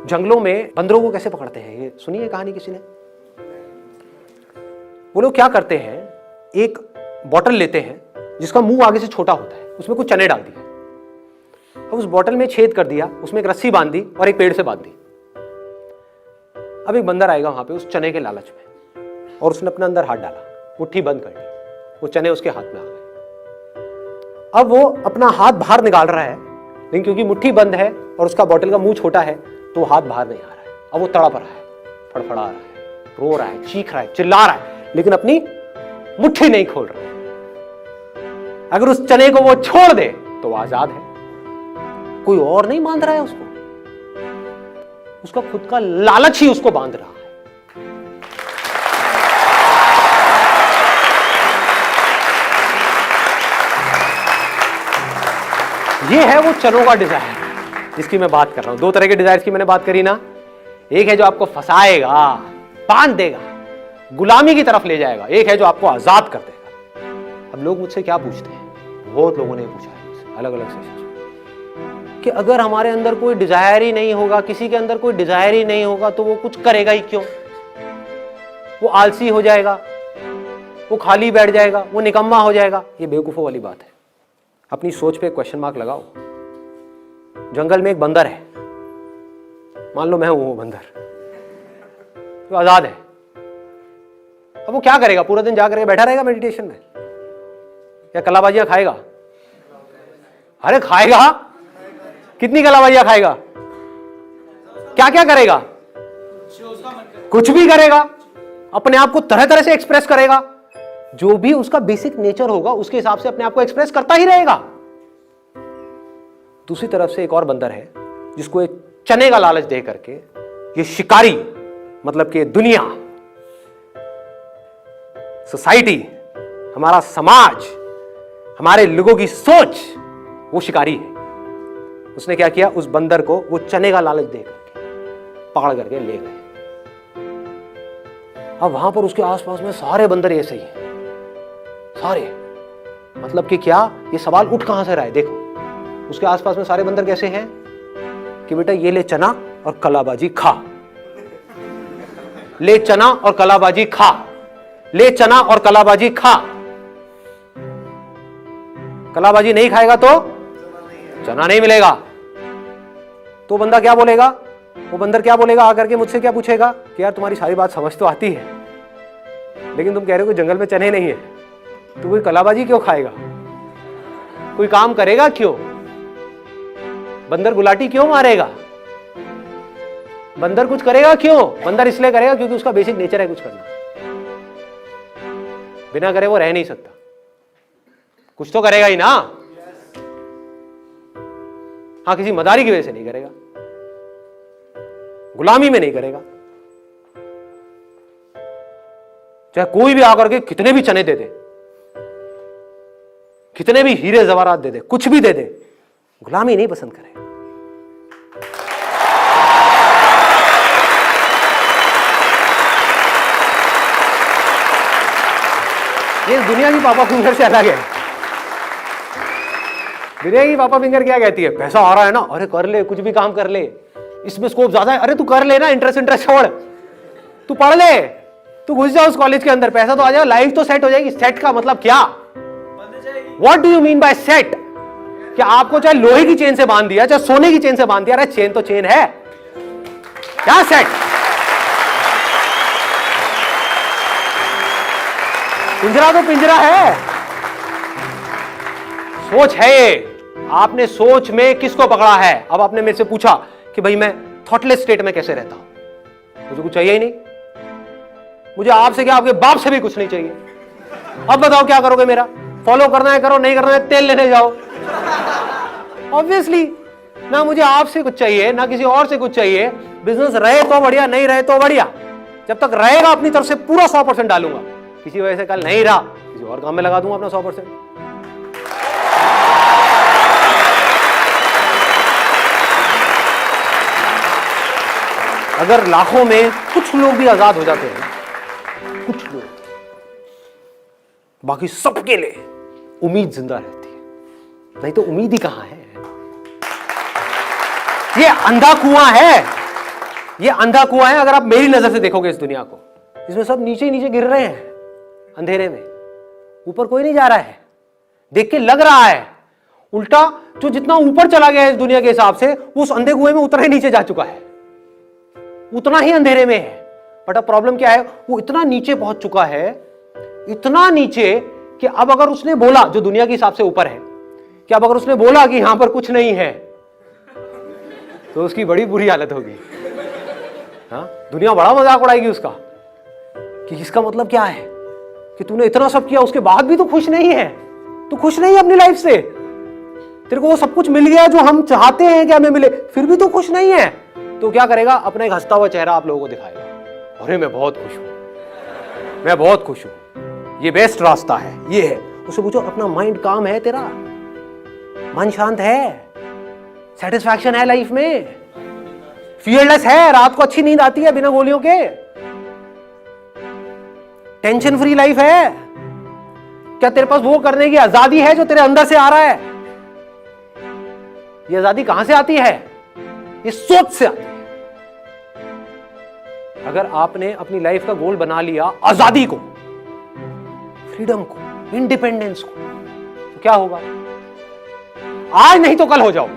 जंगलों में बंदरों को कैसे पकड़ते हैं, ये सुनी है कहानी किसी ने? वो लोग क्या करते हैं, एक बॉटल लेते हैं जिसका मुंह आगे से छोटा होता है, उसमें कुछ चने डाल दिए, अब उस बॉटल में छेद कर दिया, उसमें एक रस्सी बांध दी और एक पेड़ से बांध दी। अब एक बंदर आएगा वहां पे उस चने के लालच में, और उसने अपने अंदर हाथ डाला, मुट्ठी बंद कर दी, वो चने उसके हाथ में आ गए। अब वो अपना हाथ बाहर निकाल रहा है, लेकिन क्योंकि मुट्ठी बंद है और उसका बॉटल का मुंह छोटा है तो हाथ बाहर नहीं आ रहा है। अब वो तड़प रहा है, फड़फड़ा रहा है, रो रहा है, चीख रहा है, चिल्ला रहा है, लेकिन अपनी मुट्ठी नहीं खोल रहा है। अगर उस चने को वो छोड़ दे तो वो आजाद है, कोई और नहीं बांध रहा है उसको, उसका खुद का लालच ही उसको बांध रहा है। ये है वो चनों का डिजायर जिसकी मैं बात कर रहा हूं। दो तरह के डिजायर की मैंने बात करी ना, एक है जो आपको फंसाएगा, बांध देगा, गुलामी की तरफ ले जाएगा, एक है जो आपको आजाद कर देगा। अब लोग मुझसे क्या पूछते हैं, बहुत लोगों ने पूछा है मुझसे अलग अलग सेशंस कि अगर हमारे अंदर कोई डिजायर ही नहीं होगा, किसी के अंदर कोई डिजायर ही नहीं होगा तो वो कुछ करेगा ही क्यों? वो आलसी हो जाएगा, वो खाली बैठ जाएगा, वो निकम्मा हो जाएगा। ये बेवकूफों वाली बात है। अपनी सोच पे क्वेश्चन मार्क लगाओ। जंगल में एक बंदर है, मान लो मैं हूं वो बंदर, तो आजाद है। अब वो क्या करेगा? पूरा दिन जा करके बैठा रहेगा मेडिटेशन में, या कलाबाजियां खाएगा? अरे खाएगा, कितनी कलाबाजियां खाएगा? क्या क्या करेगा? कुछ भी करेगा, अपने आप को तरह तरह से एक्सप्रेस करेगा, जो भी उसका बेसिक नेचर होगा उसके हिसाब से अपने आप को एक्सप्रेस करता ही रहेगा। दूसरी तरफ से एक और बंदर है जिसको एक चने का लालच दे करके ये शिकारी, मतलब कि दुनिया, सोसाइटी, हमारा समाज, हमारे लोगों की सोच, वो शिकारी है। उसने क्या किया, उस बंदर को वो चने का लालच दे करके पकड़ करके ले गए। अब वहां पर उसके आसपास में सारे बंदर ऐसे ही हैं, सारे, मतलब कि क्या, ये सवाल उठ कहां से रहा है? देखो उसके आसपास में सारे बंदर कैसे हैं कि बेटा ये ले चना और कलाबाजी खा, ले चना और कलाबाजी खा, ले चना और कलाबाजी खा। कलाबाजी नहीं खाएगा तो चना नहीं मिलेगा। तो बंदा क्या बोलेगा, वो बंदर क्या बोलेगा आकर के मुझसे, क्या पूछेगा कि यार तुम्हारी सारी बात समझ तो आती है, लेकिन तुम कह रहे हो कि जंगल में चने नहीं है, तो कोई कलाबाजी क्यों खाएगा? कोई काम करेगा क्यों? बंदर गुलाटी क्यों मारेगा? बंदर कुछ करेगा क्यों? बंदर इसलिए करेगा क्योंकि उसका बेसिक नेचर है कुछ करना, बिना करे वो रह नहीं सकता, कुछ तो करेगा ही ना। हाँ, किसी मदारी की वजह से नहीं करेगा, गुलामी में नहीं करेगा। चाहे कोई भी आकर के कितने भी चने दे दे, कितने भी हीरे जवाहरात दे दे, कुछ भी दे दे, गुलामी नहीं पसंद करेगा। ये दुनिया की पापा फिंगर से अलग है। दुनिया की पापा फिंगर क्या कहती है, पैसा आ रहा है ना, अरे कर ले, कुछ भी काम कर ले, इसमें स्कोप ज्यादा है, अरे तू कर ले ना, इंटरेस्ट छोड़, तू पढ़ ले, तू घुस जा उस कॉलेज के अंदर, पैसा तो आ जाएगा, लाइफ तो सेट हो जाएगी। सेट का मतलब क्या? What do you mean by set? क्या आपको चाहे लोहे की चेन से बांध दिया, चाहे सोने की चेन से बांध दिया, अरे चेन तो चेन है, क्या सेट? पिंजरा तो पिंजरा है, सोच है ये। आपने सोच में किसको पकड़ा है? अब आपने मेरे से पूछा कि भाई मैं थॉटलेस स्टेट में कैसे रहता हूं, मुझे कुछ चाहिए ही नहीं, मुझे आपसे क्या, आपके बाप से भी कुछ नहीं चाहिए। अब बताओ क्या करोगे? मेरा फॉलो करना है करो, नहीं करना है तेल लेने जाओ। ऑब्वियसली ना मुझे आपसे कुछ चाहिए ना किसी और से कुछ चाहिए। बिजनेस रहे तो बढ़िया, नहीं रहे तो बढ़िया। जब तक रहेगा अपनी तरफ से पूरा 100% डालूंगा, किसी वजह से कल नहीं रहा किसी और काम में लगा दूंगा अपना 100%। अगर लाखों में कुछ लोग भी आजाद हो जाते हैं, कुछ लोग, बाकी सबके लिए उम्मीद जिंदा रहती है। नहीं तो उम्मीद ही कहां है? ये अंधा कुआं है, ये अंधा कुआं है। अगर आप मेरी नजर से देखोगे इस दुनिया को, इसमें सब नीचे ही नीचे गिर रहे हैं अंधेरे में, ऊपर कोई नहीं जा रहा है। देख के लग रहा है, उल्टा जो जितना ऊपर चला गया है इस दुनिया के हिसाब से, वो उस अंधे कुएं में उतना ही नीचे जा चुका है, उतना ही अंधेरे में है। बट अब प्रॉब्लम क्या है, वो इतना नीचे पहुंच चुका है, इतना नीचे कि अब अगर उसने बोला, जो दुनिया के हिसाब से ऊपर है, कि अब अगर उसने बोला कि यहां पर कुछ नहीं है, तो उसकी बड़ी बुरी हालत होगी। हाँ, दुनिया बड़ा मजाक उड़ाएगी उसका कि इसका मतलब क्या है कि तूने इतना सब किया, उसके बाद भी तो खुश नहीं है, तू खुश नहीं है अपनी लाइफ से, तेरे को वो सब कुछ मिल गया जो हम चाहते हैं कि हमें मिले, फिर भी तो खुश नहीं है। तो क्या करेगा, अपना एक हंसता हुआ चेहरा आप लोगों को दिखाएगा, अरे मैं बहुत खुश हूं, मैं बहुत खुश हूं, ये बेस्ट रास्ता है, ये है। उससे पूछो, अपना माइंड काम है, तेरा मन शांत है, सेटिस्फैक्शन है लाइफ में, फियरलेस है, रात को अच्छी नींद आती है बिना गोलियों के, टेंशन फ्री लाइफ है? क्या तेरे पास वो करने की आजादी है जो तेरे अंदर से आ रहा है? ये आजादी कहां से आती है? ये सोच से आती है। अगर आपने अपनी लाइफ का गोल बना लिया आजादी को, फ्रीडम को, इंडिपेंडेंस को, तो क्या होगा? आज नहीं तो कल हो जाओ।